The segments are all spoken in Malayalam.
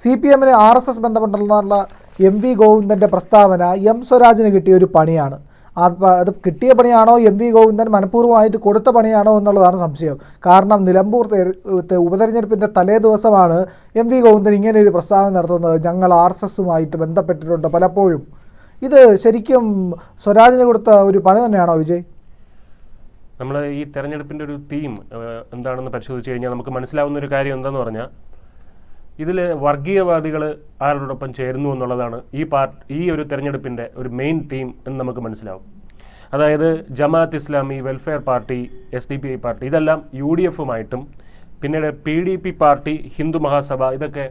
CPM-ന് RSS ബന്ധമുണ്ടെന്നുള്ള MV ഗോവിന്ദൻ്റെ പ്രസ്താവന സ്വരാജിന് കിട്ടിയ ഒരു പണിയാണ്. അത് കിട്ടിയ പണിയാണോ MV ഗോവിന്ദൻ മനഃപൂർവ്വമായിട്ട് കൊടുത്ത പണിയാണോ എന്നുള്ളതാണ് സംശയം. കാരണം നിലമ്പൂർ ഉപതെരഞ്ഞെടുപ്പിൻ്റെ തലേ ദിവസമാണ് MV ഗോവിന്ദൻ ഇങ്ങനെ ഒരു പ്രസ്താവന നടത്തുന്നത്. ഞങ്ങൾ RSSുമായിട്ട് ബന്ധപ്പെട്ടിട്ടുണ്ട് പലപ്പോഴും. ഇത് ശരിക്കും സ്വരാജിന് കൊടുത്ത ഒരു പണി തന്നെയാണോ വിജയ്? നമ്മൾ ഈ തെരഞ്ഞെടുപ്പിൻ്റെ ഒരു തീം എന്താണെന്ന് പരിശോധിച്ച് കഴിഞ്ഞാൽ നമുക്ക് മനസ്സിലാവുന്ന ഒരു കാര്യം എന്താണെന്ന് പറഞ്ഞാൽ, ഇതിൽ വർഗീയവാദികൾ ആരോടൊപ്പം ചേരുന്നു എന്നുള്ളതാണ് ഈ ഒരു തെരഞ്ഞെടുപ്പിൻ്റെ ഒരു മെയിൻ തീം എന്ന് നമുക്ക് മനസ്സിലാവും. അതായത് Jamaat Islami, welfare party, SDPI party, ഇതെല്ലാം UDF-ഉമായിട്ടും പിന്നീട് PDP പാർട്ടി, ഹിന്ദു മഹാസഭ, ഇതൊക്കെ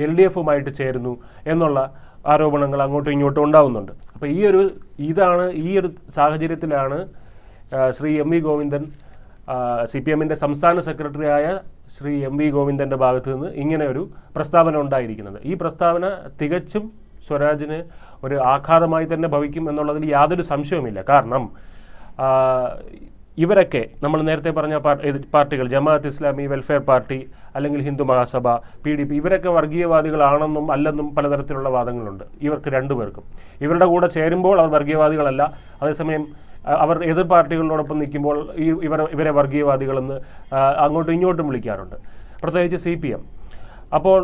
LDF-ഉമായിട്ട് ചേരുന്നു എന്നുള്ള ആരോപണങ്ങൾ അങ്ങോട്ടും ഇങ്ങോട്ടും ഉണ്ടാവുന്നുണ്ട്. അപ്പോൾ ഈ ഒരു സാഹചര്യത്തിലാണ് ശ്രീ MV ഗോവിന്ദൻ, CPM-ൻ്റെ സംസ്ഥാന സെക്രട്ടറിയായ ശ്രീ MV ഗോവിന്ദൻ്റെ ഭാഗത്ത് നിന്ന് ഇങ്ങനെ ഒരു പ്രസ്താവന ഉണ്ടായിരിക്കുന്നത്. ഈ പ്രസ്താവന തികച്ചും സ്വരാജിന് ഒരു ആഘാതമായി തന്നെ ഭവിക്കും എന്നുള്ളതിൽ യാതൊരു സംശയവുമില്ല. കാരണം ഇവരൊക്കെ നമ്മൾ നേരത്തെ പറഞ്ഞ പാർട്ടികൾ, ജമാഅത്ത് ഇസ്ലാമി, വെൽഫെയർ പാർട്ടി, അല്ലെങ്കിൽ ഹിന്ദു മഹാസഭ, PDP, ഇവരൊക്കെ വർഗീയവാദികളാണെന്നും അല്ലെന്നും പലതരത്തിലുള്ള വാദങ്ങളുണ്ട് ഇവർക്ക് രണ്ടുപേർക്കും. ഇവരുടെ കൂടെ ചേരുമ്പോൾ അവർ വർഗീയവാദികളല്ല, അതേസമയം അവർ എതിർ പാർട്ടികളോടൊപ്പം നിൽക്കുമ്പോൾ ഇവരെ വർഗീയവാദികളെന്ന് അങ്ങോട്ടും ഇങ്ങോട്ടും വിളിക്കാറുണ്ട്, പ്രത്യേകിച്ച് CPM. അപ്പോൾ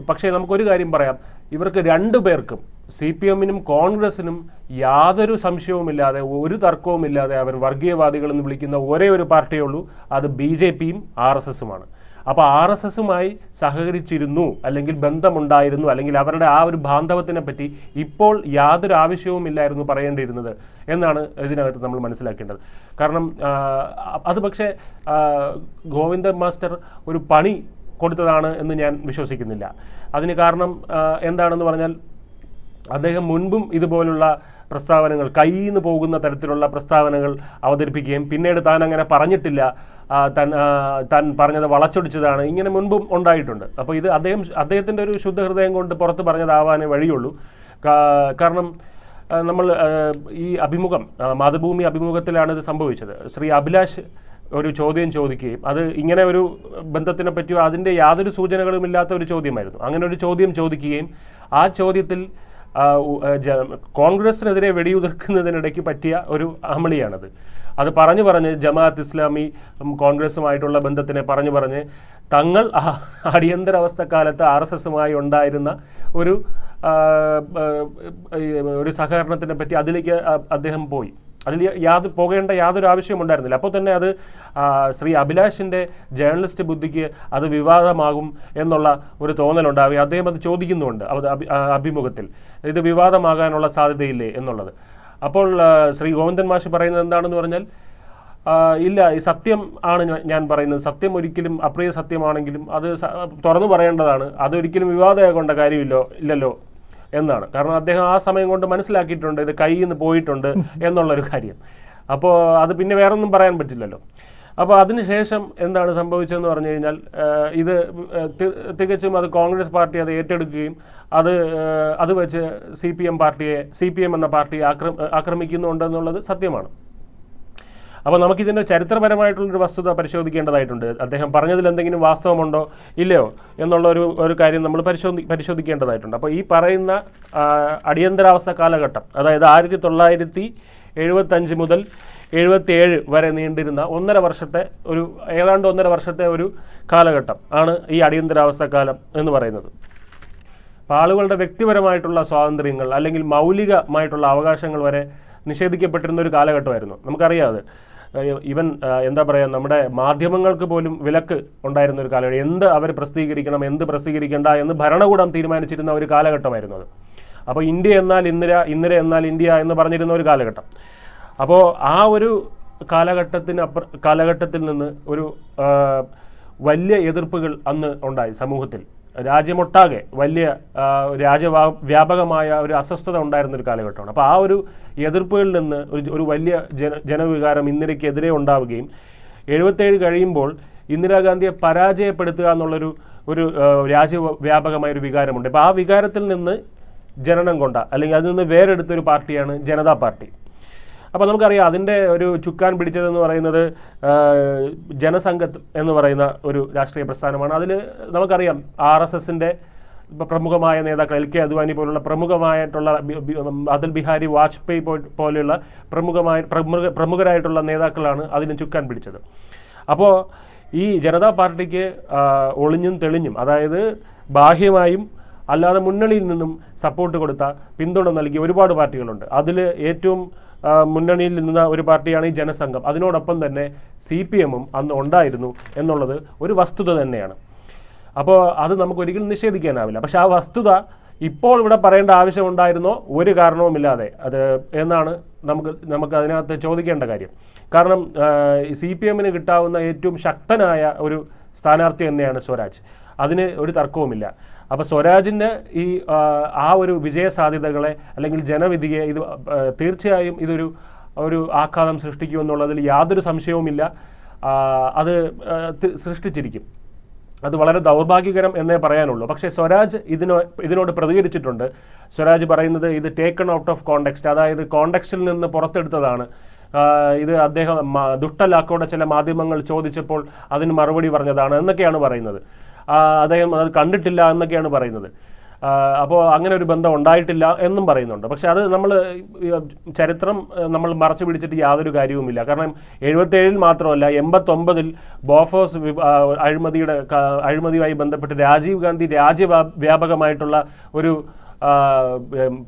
പക്ഷേ നമുക്കൊരു കാര്യം പറയാം, ഇവർക്ക് രണ്ടുപേർക്കും, CPM-നും കോൺഗ്രസിനും യാതൊരു സംശയവുമില്ലാതെ, ഒരു തർക്കവുമില്ലാതെ അവർ വർഗീയവാദികളെന്ന് വിളിക്കുന്ന ഒരേ ഒരു പാർട്ടിയേ ഉള്ളൂ, അത് BJP-യും RSS-ഉമാണ്. അപ്പോൾ RSS-ഉമായി സഹകരിച്ചിരുന്നു, അല്ലെങ്കിൽ ബന്ധമുണ്ടായിരുന്നു, അല്ലെങ്കിൽ അവരുടെ ആ ഒരു ബാന്ധവത്തിനെ പറ്റി ഇപ്പോൾ യാതൊരു ആവശ്യവുമില്ലായിരുന്നു പറയേണ്ടിയിരുന്നത് എന്നാണ് ഇതിനകത്ത് നമ്മൾ മനസ്സിലാക്കേണ്ടത്. കാരണം അത് പക്ഷേ ഗോവിന്ദൻ മാസ്റ്റർ ഒരു പണി കൊടുത്തതാണ് എന്ന് ഞാൻ വിശ്വസിക്കുന്നില്ല. അതിന് കാരണം എന്താണെന്ന് പറഞ്ഞാൽ, അദ്ദേഹം മുൻപും ഇതുപോലുള്ള പ്രസ്താവനകൾ, കയ്യിൽ നിന്ന് പോകുന്ന തരത്തിലുള്ള പ്രസ്താവനകൾ അവതരിപ്പിക്കുകയും പിന്നീട് താൻ അങ്ങനെ പറഞ്ഞിട്ടില്ല, താൻ പറഞ്ഞത് വളച്ചൊടിച്ചതാണ്, ഇങ്ങനെ മുൻപും ഉണ്ടായിട്ടുണ്ട്. അപ്പോൾ ഇത് അദ്ദേഹത്തിൻ്റെ ഒരു ശുദ്ധഹൃദയം കൊണ്ട് പുറത്ത് പറഞ്ഞതാവാനേ വഴിയുള്ളൂ. കാരണം നമ്മൾ ഈ അഭിമുഖം, മാതൃഭൂമി അഭിമുഖത്തിലാണ് ഇത് സംഭവിച്ചത്. ശ്രീ അഭിലാഷ് ഒരു ചോദ്യം ചോദിക്കുകയും അത് ഇങ്ങനെ ഒരു ബന്ധത്തിനെ പറ്റിയോ അതിൻ്റെ യാതൊരു സൂചനകളും ഇല്ലാത്ത ഒരു ചോദ്യമായിരുന്നു. അങ്ങനെ ഒരു ചോദ്യം ചോദിക്കുകയും ആ ചോദ്യത്തിൽ കോൺഗ്രസിനെതിരെ വെടിയുതിർക്കുന്നതിനിടയ്ക്ക് പറ്റിയ ഒരു അമളിയാണത്. അത് പറഞ്ഞ് ജമാഅത്ത് ഇസ്ലാമി കോൺഗ്രസുമായിട്ടുള്ള ബന്ധത്തിനെ പറഞ്ഞ് തങ്ങൾ അടിയന്തരാവസ്ഥക്കാലത്ത് RSS-ഉമായി ഉണ്ടായിരുന്ന ഒരു സഹകരണത്തിനെ പറ്റി അതിലേക്ക് അദ്ദേഹം പോയി. അതിൽ പോകേണ്ട യാതൊരു ആവശ്യവും ഉണ്ടായിരുന്നില്ല. അപ്പോൾ തന്നെ അത് ശ്രീ അഭിലാഷിൻ്റെ ജേർണലിസ്റ്റ് ബുദ്ധിക്ക് അത് വിവാദമാകും എന്നുള്ള ഒരു തോന്നലുണ്ടാവുകയും അദ്ദേഹം അത് ചോദിക്കുന്നുണ്ട് അഭിമുഖത്തിൽ, ഇത് വിവാദമാകാനുള്ള സാധ്യതയില്ലേ എന്നുള്ളത്. അപ്പോൾ ശ്രീ ഗോവിന്ദൻ മാഷ് പറയുന്നത് എന്താണെന്ന് പറഞ്ഞാൽ, ഇല്ല, ഈ സത്യം ആണ് ഞാൻ പറയുന്നത്, സത്യം ഒരിക്കലും അപ്രിയ സത്യമാണെങ്കിലും അത് തുറന്നു പറയേണ്ടതാണ്, അതൊരിക്കലും വിവാദമാകേണ്ട കാര്യമില്ലല്ലോ എന്നാണ്. കാരണം അദ്ദേഹം ആ സമയം കൊണ്ട് മനസ്സിലാക്കിയിട്ടുണ്ട് ഇത് കയ്യിൽ നിന്ന് പോയിട്ടുണ്ട് എന്നുള്ളൊരു കാര്യം. അപ്പോൾ അത് പിന്നെ വേറൊന്നും പറയാൻ പറ്റില്ലല്ലോ. അപ്പോൾ അതിനുശേഷം എന്താണ് സംഭവിച്ചതെന്ന് പറഞ്ഞു കഴിഞ്ഞാൽ, ഇത് തികച്ചും അത് കോൺഗ്രസ് പാർട്ടി അത് ഏറ്റെടുക്കുകയും അത് വെച്ച് CPM എന്ന പാർട്ടിയെ ആക്രമിക്കുന്നുണ്ടെന്നുള്ളത് സത്യമാണ്. അപ്പോൾ നമുക്കിതിൻ്റെ ചരിത്രപരമായിട്ടുള്ളൊരു വസ്തുത പരിശോധിക്കേണ്ടതായിട്ടുണ്ട്. അദ്ദേഹം പറഞ്ഞതിൽ എന്തെങ്കിലും വാസ്തവമുണ്ടോ ഇല്ലയോ എന്നുള്ള ഒരു കാര്യം നമ്മൾ പരിശോധിക്കേണ്ടതായിട്ടുണ്ട്. അപ്പോൾ ഈ പറയുന്ന അടിയന്തരാവസ്ഥ കാലഘട്ടം, അതായത് 1975 മുതൽ 77 വരെ നീണ്ടിരുന്ന ഏതാണ്ട് ഒന്നര വർഷത്തെ ഒരു കാലഘട്ടം ആണ് ഈ അടിയന്തരാവസ്ഥ കാലം എന്ന് പറയുന്നത്. അപ്പോൾ ആളുകളുടെ വ്യക്തിപരമായിട്ടുള്ള സ്വാതന്ത്ര്യങ്ങൾ അല്ലെങ്കിൽ മൗലികമായിട്ടുള്ള അവകാശങ്ങൾ വരെ നിഷേധിക്കപ്പെട്ടിരുന്ന ഒരു കാലഘട്ടമായിരുന്നു. നമുക്കറിയാതെ ഈവൻ എന്താ പറയുക, നമ്മുടെ മാധ്യമങ്ങൾക്ക് പോലും വിലക്ക് ഉണ്ടായിരുന്ന ഒരു കാലഘട്ടം. എന്ത് അവർ പ്രസിദ്ധീകരിക്കണം, എന്ത് പ്രസിദ്ധീകരിക്കേണ്ട എന്ന് ഭരണകൂടം തീരുമാനിച്ചിരുന്ന ഒരു കാലഘട്ടമായിരുന്നു അത്. അപ്പോൾ ഇന്ത്യ എന്നാൽ ഇന്ദിര എന്നാൽ ഇന്ത്യ എന്ന് പറഞ്ഞിരുന്ന ഒരു കാലഘട്ടം. അപ്പോൾ ആ ഒരു കാലഘട്ടത്തിൽ നിന്ന് ഒരു വലിയ എതിർപ്പുകൾ അന്ന് ഉണ്ടായി സമൂഹത്തിൽ. രാജ്യമൊട്ടാകെ വലിയ വ്യാപകമായ ഒരു അസ്വസ്ഥത ഉണ്ടായിരുന്ന ഒരു കാലഘട്ടമാണ്. അപ്പോൾ ആ ഒരു എതിർപ്പുകളിൽ നിന്ന് ഒരു വലിയ ജനവികാരം ഇന്ദിരയ്ക്കെതിരെ ഉണ്ടാവുകയും 77 കഴിയുമ്പോൾ ഇന്ദിരാഗാന്ധിയെ പരാജയപ്പെടുത്തുക എന്നുള്ളൊരു രാജ്യവ്യാപകമായൊരു വികാരമുണ്ട്. അപ്പോൾ ആ വികാരത്തിൽ നിന്ന് ജനനം കൊണ്ട അല്ലെങ്കിൽ അതിൽ നിന്ന് വേറെടുത്തൊരു പാർട്ടിയാണ് ജനതാ പാർട്ടി. അപ്പോൾ നമുക്കറിയാം അതിൻ്റെ ഒരു ചുക്കാൻ പിടിച്ചതെന്ന് പറയുന്നത് ജനസംഘത്ത് എന്ന് പറയുന്ന ഒരു രാഷ്ട്രീയ പ്രസ്ഥാനമാണ്. അതിൽ നമുക്കറിയാം RSSൻ്റെ പ്രമുഖമായ നേതാക്കൾ LK അദ്വാനി പോലുള്ള പ്രമുഖമായിട്ടുള്ള അടൽ ബിഹാരി വാജ്പേയി പോലെയുള്ള പ്രമുഖരായിട്ടുള്ള നേതാക്കളാണ് അതിന് ചുക്കാൻ പിടിച്ചത്. അപ്പോൾ ഈ ജനതാ പാർട്ടിക്ക് ഒളിഞ്ഞും തെളിഞ്ഞും, അതായത് ബാഹ്യമായും അല്ലാതെ മുന്നണിയിൽ നിന്നും സപ്പോർട്ട് കൊടുത്ത, പിന്തുണ നൽകിയ ഒരുപാട് പാർട്ടികളുണ്ട്. അതിൽ ഏറ്റവും മുന്നണിയിൽ നിന്ന ഒരു പാർട്ടിയാണ് ഈ ജനസംഘം. അതിനോടൊപ്പം തന്നെ CPM-ഉം അന്ന് ഉണ്ടായിരുന്നു എന്നുള്ളത് ഒരു വസ്തുത തന്നെയാണ്. അപ്പോൾ അത് നമുക്ക് ഒരിക്കലും നിഷേധിക്കാനാവില്ല. പക്ഷെ ആ വസ്തുത ഇപ്പോൾ ഇവിടെ പറയേണ്ട ആവശ്യമുണ്ടായിരുന്നോ? ഒരു കാരണവുമില്ലാതെ അത് എന്നാണ് നമുക്ക് അതിനകത്ത് ചോദിക്കേണ്ട കാര്യം. കാരണം CPM-ന് കിട്ടാവുന്ന ഏറ്റവും ശക്തനായ ഒരു സ്ഥാനാർത്ഥി തന്നെയാണ് സ്വരാജ്. അതിന് ഒരു തർക്കവുമില്ല. അപ്പോൾ സ്വരാജിൻ്റെ ഈ ആ ഒരു വിജയ സാധ്യതകളെ അല്ലെങ്കിൽ ജനവിധിയെ ഇത് തീർച്ചയായും ഒരു ആഘാതം സൃഷ്ടിക്കുമെന്നുള്ളതിൽ യാതൊരു സംശയവുമില്ല. അത് സൃഷ്ടിച്ചിരിക്കും. അത് വളരെ ദൗർഭാഗ്യകരം എന്നേ പറയാനുള്ളൂ. പക്ഷേ സ്വരാജ് ഇതിനോട് പ്രതികരിച്ചിട്ടുണ്ട്. സ്വരാജ് പറയുന്നത് ഇത് ടേക്കൺ ഔട്ട് ഓഫ് കോണ്ടെക്സ്റ്റ്, അതായത് കോണ്ടെക്സ്റ്റിൽ നിന്ന് പുറത്തെടുത്തതാണ്. ഇത് അദ്ദേഹം ദുഷ്ടലാക്കോടെ ചില മാധ്യമങ്ങൾ ചോദിച്ചപ്പോൾ അതിന് മറുപടി പറഞ്ഞതാണ് എന്നൊക്കെയാണ് പറയുന്നത്. അദ്ദേഹം അത് കണ്ടിട്ടില്ല എന്നൊക്കെയാണ് പറയുന്നത്. അപ്പോൾ അങ്ങനെ ഒരു ബന്ധം ഉണ്ടായിട്ടില്ല എന്നും പറയുന്നുണ്ട്. പക്ഷെ അത് ചരിത്രം നമ്മൾ മറച്ചു പിടിച്ചിട്ട് യാതൊരു കാര്യവുമില്ല. കാരണം 77 മാത്രമല്ല, 89 ബോഫോസ് അഴിമതിയുമായി ബന്ധപ്പെട്ട് രാജീവ് ഗാന്ധി രാജ്യവ്യാപകമായിട്ടുള്ള ഒരു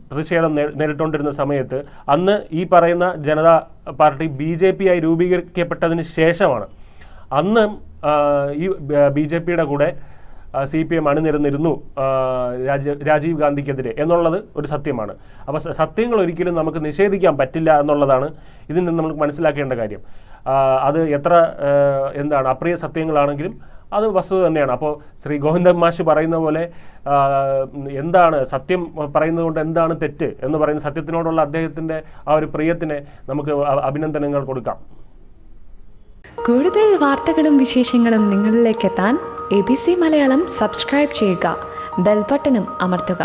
പ്രതിഷേധം നേരിട്ടുകൊണ്ടിരുന്ന സമയത്ത് അന്ന് ഈ പറയുന്ന ജനതാ പാർട്ടി BJP ആയി രൂപീകരിക്കപ്പെട്ടതിന് ശേഷമാണ് അന്ന് ഈ BJPയുടെ കൂടെ CPM അണിനിരന്നിരുന്നു രാജീവ് ഗാന്ധിക്കെതിരെ എന്നുള്ളത് ഒരു സത്യമാണ്. അപ്പോൾ സത്യങ്ങൾ ഒരിക്കലും നമുക്ക് നിഷേധിക്കാൻ പറ്റില്ല എന്നുള്ളതാണ് ഇതിൽ നിന്ന് നമുക്ക് മനസ്സിലാക്കേണ്ട കാര്യം. അത് എത്ര അപ്രിയ സത്യങ്ങളാണെങ്കിലും അത് വസ്തുത തന്നെയാണ്. അപ്പോൾ ശ്രീ ഗോവിന്ദൻ മാഷ് പറയുന്ന പോലെ എന്താണ് സത്യം പറയുന്നത് കൊണ്ട് എന്താണ് തെറ്റ് എന്ന് പറയുന്ന സത്യത്തിനോടുള്ള അദ്ദേഹത്തിൻ്റെ ആ ഒരു പ്രിയത്തിന് നമുക്ക് അഭിനന്ദനങ്ങൾ കൊടുക്കാം. കൂടുതൽ വാർത്തകളും വിശേഷങ്ങളും നിങ്ങളിലേക്ക് എത്താൻ ABC മലയാളം സബ്സ്ക്രൈബ് ചെയ്യുക, ബെൽ ബട്ടണും അമർത്തുക.